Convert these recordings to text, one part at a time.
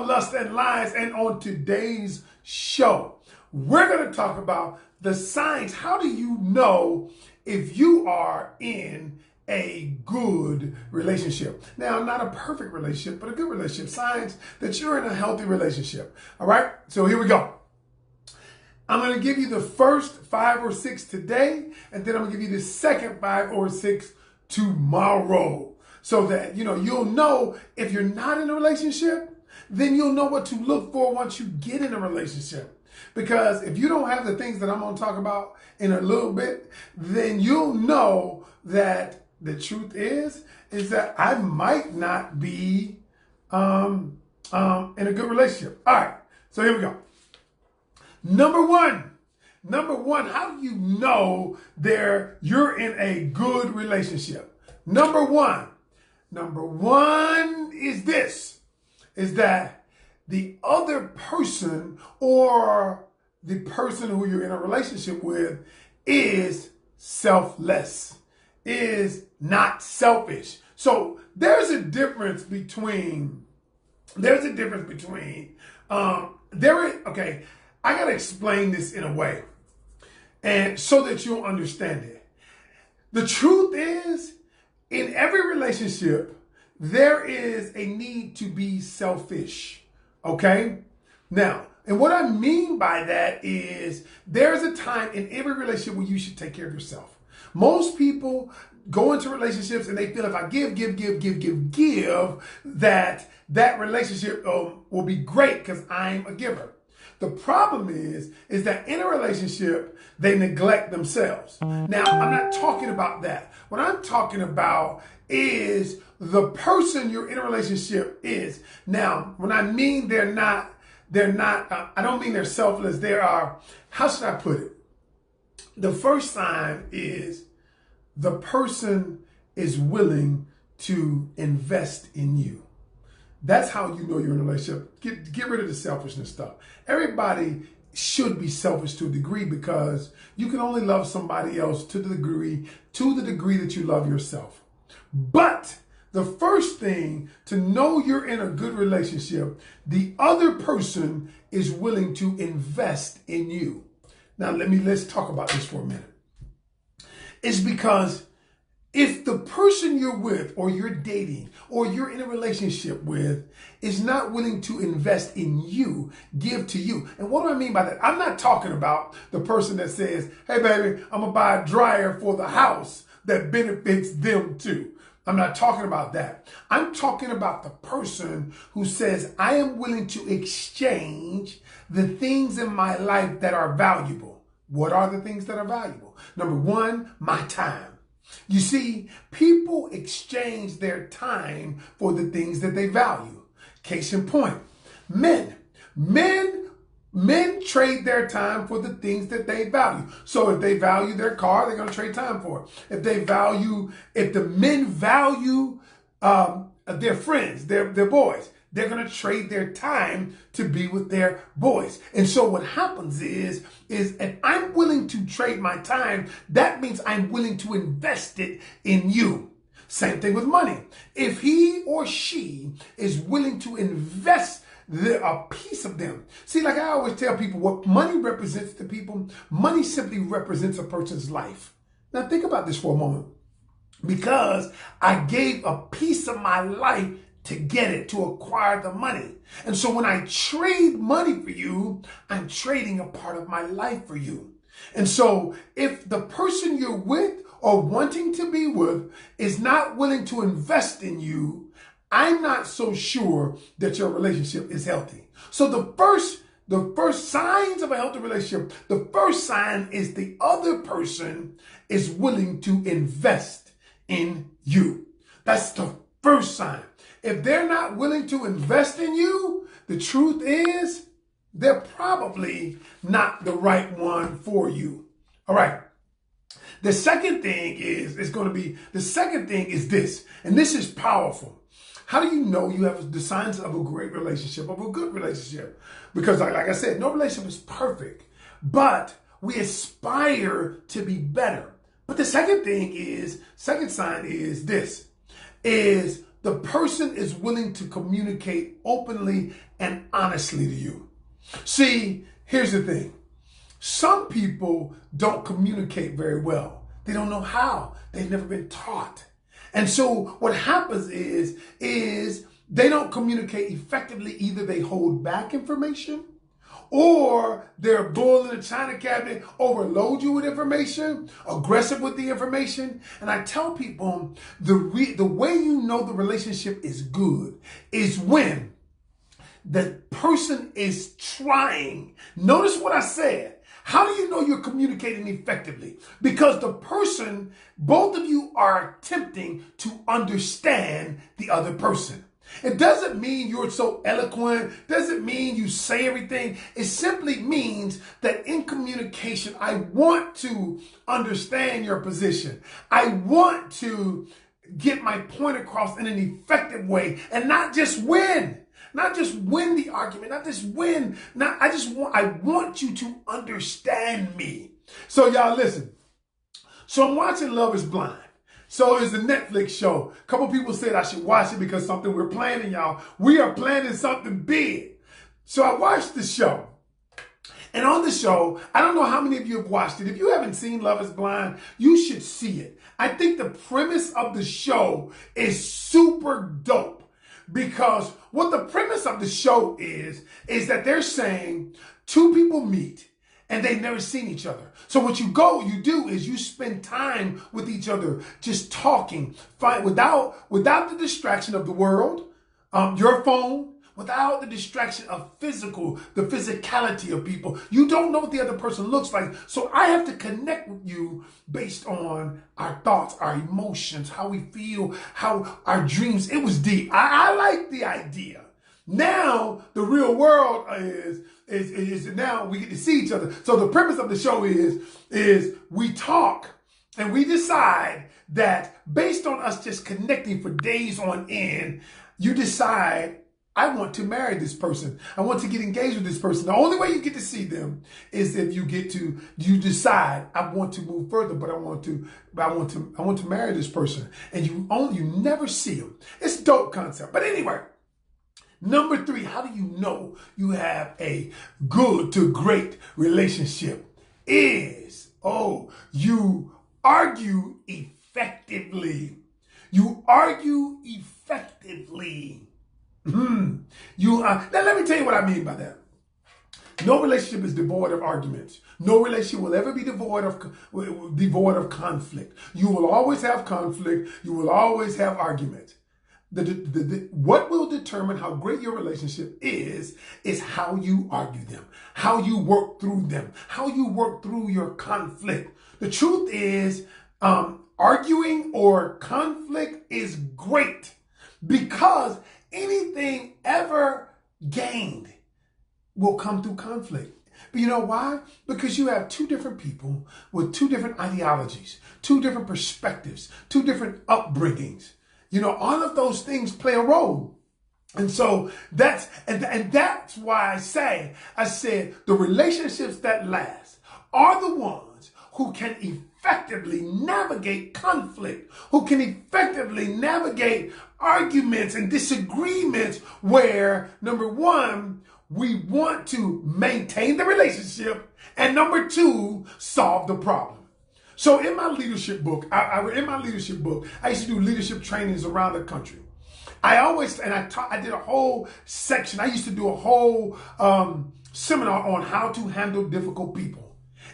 Lust and Lies, and on today's show, we're going to talk about the signs. How do you know if you are in a good relationship? Now, not a perfect relationship, but a good relationship. Signs that you're in a healthy relationship. All right, so here we go. I'm going to give you the first 5 or 6 today, and then I'm going to give you the second 5 or 6 tomorrow. So that, you'll know if you're not in a relationship, then you'll know what to look for once you get in a relationship. Because if you don't have the things that I'm going to talk about in a little bit, then you'll know that the truth is that I might not be in a good relationship. All right, so here we go. Number one, how do you know you're in a good relationship? Number one is that the other person or the person who you're in a relationship with is selfless, is not selfish. So there's a difference between, I got to explain this in a way and so that you'll understand it. The truth is, in every relationship, there is a need to be selfish, okay? Now, and what I mean by that is there's a time in every relationship where you should take care of yourself. Most people go into relationships and they feel if I give, that relationship will be great because I'm a giver. The problem is that in a relationship, they neglect themselves. Now, I'm not talking about that. What I'm talking about is the person you're in a relationship is. Now, when I mean they're not, I don't mean they're selfless. They are, how should I put it? The first sign is the person is willing to invest in you. That's how you know you're in a relationship. Get rid of the selfishness stuff. Everybody should be selfish to a degree because you can only love somebody else to the degree that you love yourself. But the first thing to know you're in a good relationship, the other person is willing to invest in you. Now let's talk about this for a minute. It's because if the person you're with or you're dating or you're in a relationship with is not willing to invest in you, give to you. And what do I mean by that? I'm not talking about the person that says, hey, baby, I'm going to buy a dryer for the house that benefits them too. I'm not talking about that. I'm talking about the person who says, I am willing to exchange the things in my life that are valuable. What are the things that are valuable? Number one, my time. You see, people exchange their time for the things that they value. Case in point, men trade their time for the things that they value. So if they value their car, they're going to trade time for it. If the men value their friends, their boys, they're going to trade their time to be with their boys. And so what happens is if I'm willing to trade my time, that means I'm willing to invest it in you. Same thing with money. If he or she is willing to invest a piece of them. See, like I always tell people, what money represents to people, money simply represents a person's life. Now think about this for a moment. Because I gave a piece of my life to get it, to acquire the money. And so when I trade money for you, I'm trading a part of my life for you. And so if the person you're with or wanting to be with is not willing to invest in you, I'm not so sure that your relationship is healthy. So the first signs of a healthy relationship, the first sign is the other person is willing to invest in you. That's the first sign. If they're not willing to invest in you, the truth is they're probably not the right one for you. All right. The second thing is this, and this is powerful. How do you know you have the signs of a great relationship, of a good relationship? Because like I said, no relationship is perfect, but we aspire to be better. But the second sign is this, is the person is willing to communicate openly and honestly to you. See, here's the thing. Some people don't communicate very well. They don't know how. They've never been taught. And so what happens is they don't communicate effectively. Either they hold back information, or they're bull in a china cabinet, overload you with information, aggressive with the information. And I tell people the way you know the relationship is good is when the person is trying. Notice what I said. How do you know you're communicating effectively? Because the person, both of you are attempting to understand the other person. It doesn't mean you're so eloquent, doesn't mean you say everything. It simply means that in communication, I want to understand your position. I want to get my point across in an effective way and not just win. Not just win the argument, not just win. I want you to understand me. So y'all listen. So I'm watching Love is Blind. So it's a Netflix show. A couple people said I should watch it because something we're planning, y'all. We are planning something big. So I watched the show. And on the show, I don't know how many of you have watched it. If you haven't seen Love is Blind, you should see it. I think the premise of the show is super dope. Because what the premise of the show is that they're saying two people meet and they've never seen each other. So what you do is you spend time with each other, just talking, without the distraction of the world, your phone, without the distraction of the physicality of people. You don't know what the other person looks like. So I have to connect with you based on our thoughts, our emotions, how we feel, how our dreams. It was deep. I like the idea. Now the real world is now we get to see each other. So the premise of the show is we talk and we decide that based on us just connecting for days on end, you decide, I want to marry this person. I want to get engaged with this person. The only way you get to see them is if you decide, I want to move further, but I want to marry this person. And you never see them. It's a dope concept. But anyway, number 3, how do you know you have a good to great relationship? You argue effectively. You argue effectively. Now let me tell you what I mean by that. No relationship is devoid of arguments. No relationship will ever be devoid of conflict. You will always have conflict. You will always have arguments. What will determine how great your relationship is how you argue them, how you work through them, how you work through your conflict. The truth is, arguing or conflict is great because anything ever gained will come through conflict. But you know why? Because you have two different people with two different ideologies, two different perspectives, two different upbringings. All of those things play a role. And so that's why I said the relationships that last are the ones who can effectively navigate conflict, who can effectively navigate arguments and disagreements where, number 1, we want to maintain the relationship, and number 2, solve the problem. So in my leadership book, I used to do leadership trainings around the country. I did a whole section. I used to do a whole seminar on how to handle difficult people.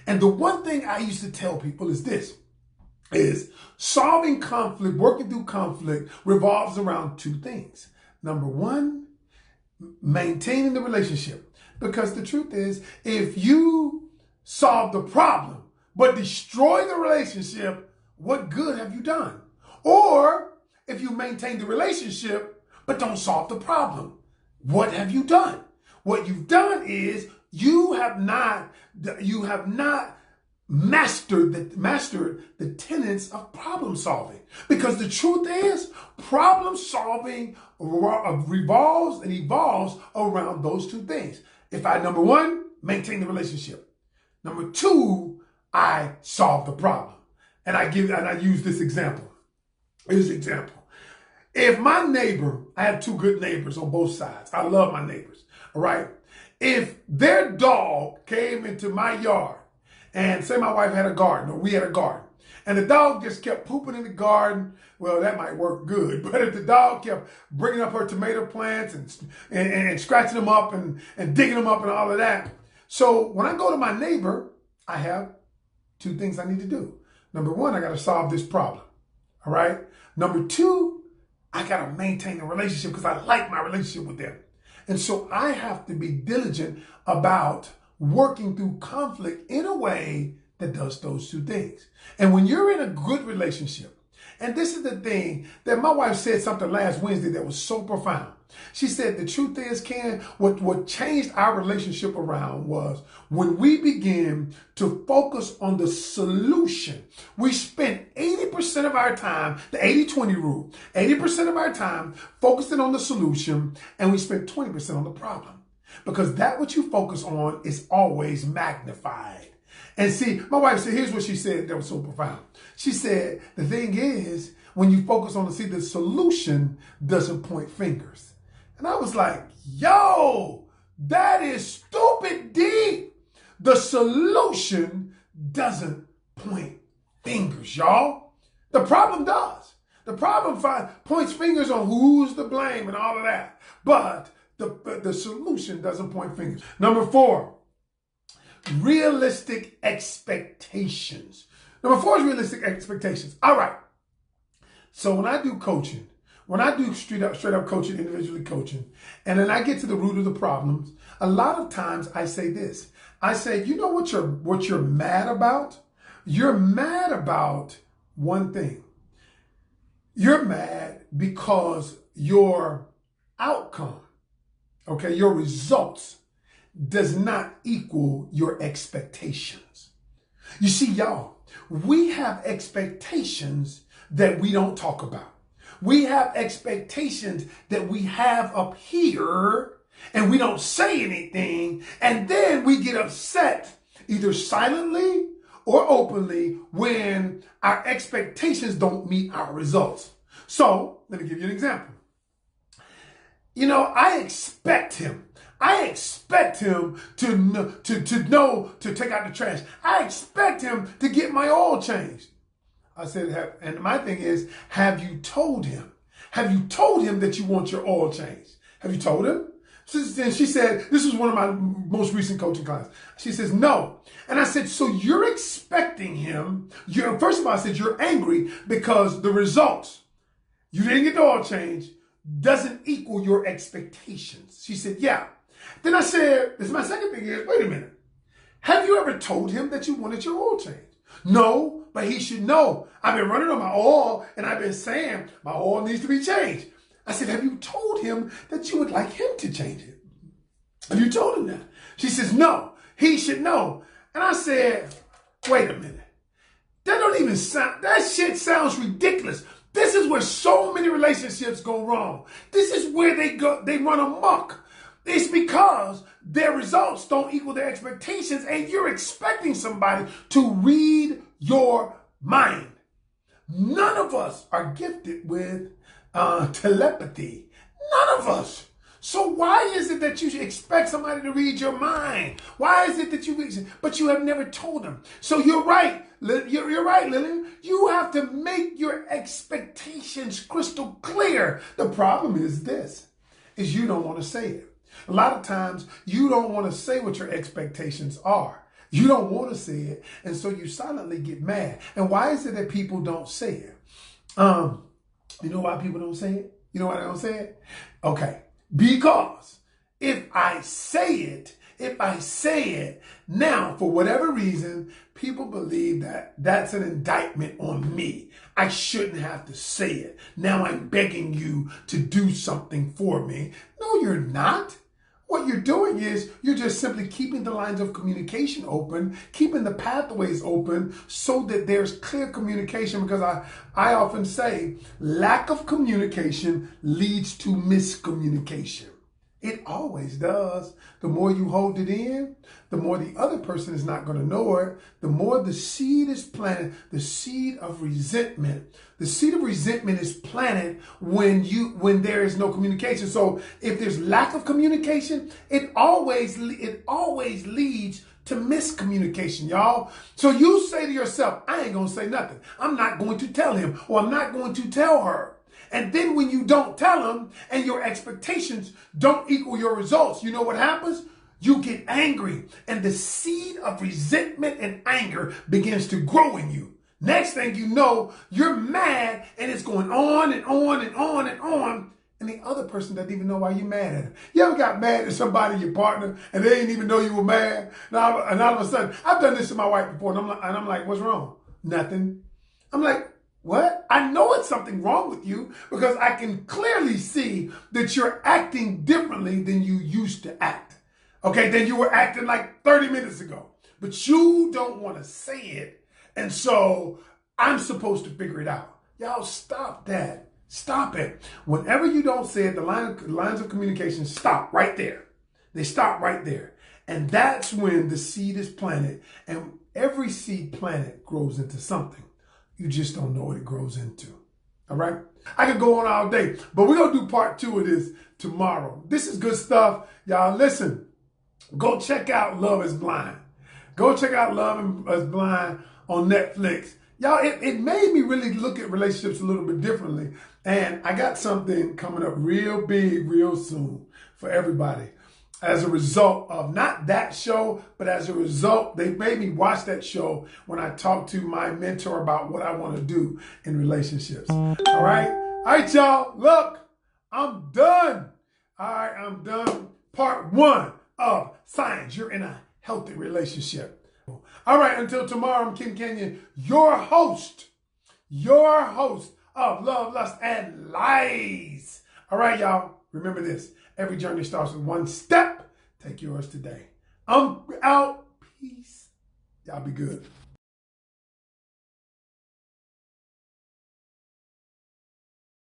And the one thing I used to tell people is solving conflict, working through conflict revolves around 2 things. Number 1, maintaining the relationship. Because the truth is, if you solve the problem but destroy the relationship, what good have you done? Or if you maintain the relationship but don't solve the problem, what have you done? What you've done is you have not mastered the tenets of problem solving. Because the truth is, problem solving revolves and evolves around those 2 things. If number 1, maintain the relationship. Number 2, I solve the problem. And I use this example. Here's the example. If my neighbor, I have two good neighbors on both sides. I love my neighbors, all right? If their dog came into my yard and say my wife had a garden or we had a garden and the dog just kept pooping in the garden, well, that might work good. But if the dog kept bringing up her tomato plants and scratching them up and digging them up and all of that. So when I go to my neighbor, I have two things I need to do. Number one, I got to solve this problem, all right? Number two, I got to maintain a relationship because I like my relationship with them. And so I have to be diligent about working through conflict in a way that does those two things. And when you're in a good relationship, and this is the thing that my wife said something last Wednesday that was so profound. She said, the truth is, Ken, what changed our relationship around was when we began to focus on the solution. We spent 80% of our time, the 80-20 rule, 80% of our time focusing on the solution, and we spent 20% on the problem. Because that what you focus on is always magnified. And see, my wife said, here's what she said that was so profound. She said, the thing is, when you focus on the solution doesn't point fingers. And I was like, yo, that is stupid deep. The solution doesn't point fingers, y'all. The problem does. The problem points fingers on who's to blame and all of that. But the solution doesn't point fingers. Number 4, realistic expectations. Number 4 is realistic expectations. All right. So when I do coaching, when I do straight up coaching, individually coaching, and then I get to the root of the problems, a lot of times I say this. I say, you know what you're mad about? You're mad about one thing. You're mad because your outcome, okay, your results does not equal your expectations. You see, y'all, we have expectations that we don't talk about. We have expectations that we have up here and we don't say anything. And then we get upset either silently or openly when our expectations don't meet our results. So let me give you an example. You know, I expect him to know to take out the trash. I expect him to get my oil changed. I said, and my thing is, have you told him? Have you told him that you want your oil changed? Have you told him? And she said, this is one of my most recent coaching classes. She says, no. And I said, so you're expecting him. First of all, I said, you're angry because the results, you didn't get the oil change, doesn't equal your expectations. She said, yeah. Then I said, this is my second thing is, wait a minute. Have you ever told him that you wanted your oil change? No, but he should know. I've been running on my oil and I've been saying my oil needs to be changed. I said, have you told him that you would like him to change it? Have you told him that? She says, no, he should know. And I said, wait a minute. That don't even sound, that shit sounds ridiculous. This is where so many relationships go wrong. This is where they run amok. It's because their results don't equal their expectations and you're expecting somebody to read your mind. None of us are gifted with telepathy. None of us. So why is it that you expect somebody to read your mind? Why is it that but you have never told them? So you're right. You're right, Lillian. You have to make your expectations crystal clear. The problem is this, is you don't want to say it. A lot of times you don't want to say what your expectations are. You don't want to say it. And so you silently get mad. And why is it that people don't say it? You know why people don't say it? You know why they don't say it? Okay. Because if I say it now, for whatever reason, people believe that that's an indictment on me. I shouldn't have to say it. Now I'm begging you to do something for me. No, you're not. What you're doing is you're just simply keeping the lines of communication open, keeping the pathways open so that there's clear communication, because I often say lack of communication leads to miscommunication. It always does. The more you hold it in, the more the other person is not going to know it. The more the seed is planted, the seed of resentment. The seed of resentment is planted when there is no communication. So if there's lack of communication, it always leads to miscommunication, y'all. So you say to yourself, I ain't going to say nothing. I'm not going to tell him, or I'm not going to tell her. And then when you don't tell them and your expectations don't equal your results, you know what happens? You get angry, and the seed of resentment and anger begins to grow in you. Next thing you know, you're mad, and it's going on and on and on and on. And the other person doesn't even know why you're mad at them. You ever got mad at somebody, your partner, and they didn't even know you were mad? And all of a sudden, I've done this to my wife before, and I'm like, what's wrong? Nothing. I'm like, what? I know it's something wrong with you because I can clearly see that you're acting differently than you used to act. Okay, than you were acting like 30 minutes ago. But you don't want to say it. And so I'm supposed to figure it out. Y'all stop that. Stop it. Whenever you don't say it, the lines of communication stop right there. They stop right there. And that's when the seed is planted. And every seed planted grows into something. You just don't know what it grows into. All right? I could go on all day, but we're going to do part 2 of this tomorrow. This is good stuff. Y'all listen, go check out Love is Blind. Go check out Love is Blind on Netflix. Y'all, it made me really look at relationships a little bit differently. And I got something coming up real big, real soon for everybody. As a result of not that show, but as a result, they made me watch that show when I talked to my mentor about what I want to do in relationships. All right? All right, y'all. Look, I'm done. All right, I'm done. Part 1 of Signs You're in a Healthy Relationship. All right, until tomorrow, I'm Canion, your host of Love, Lust, and Lies. All right, y'all. Remember this. Every journey starts with one step. Take yours today. I'm out. Peace. Y'all be good.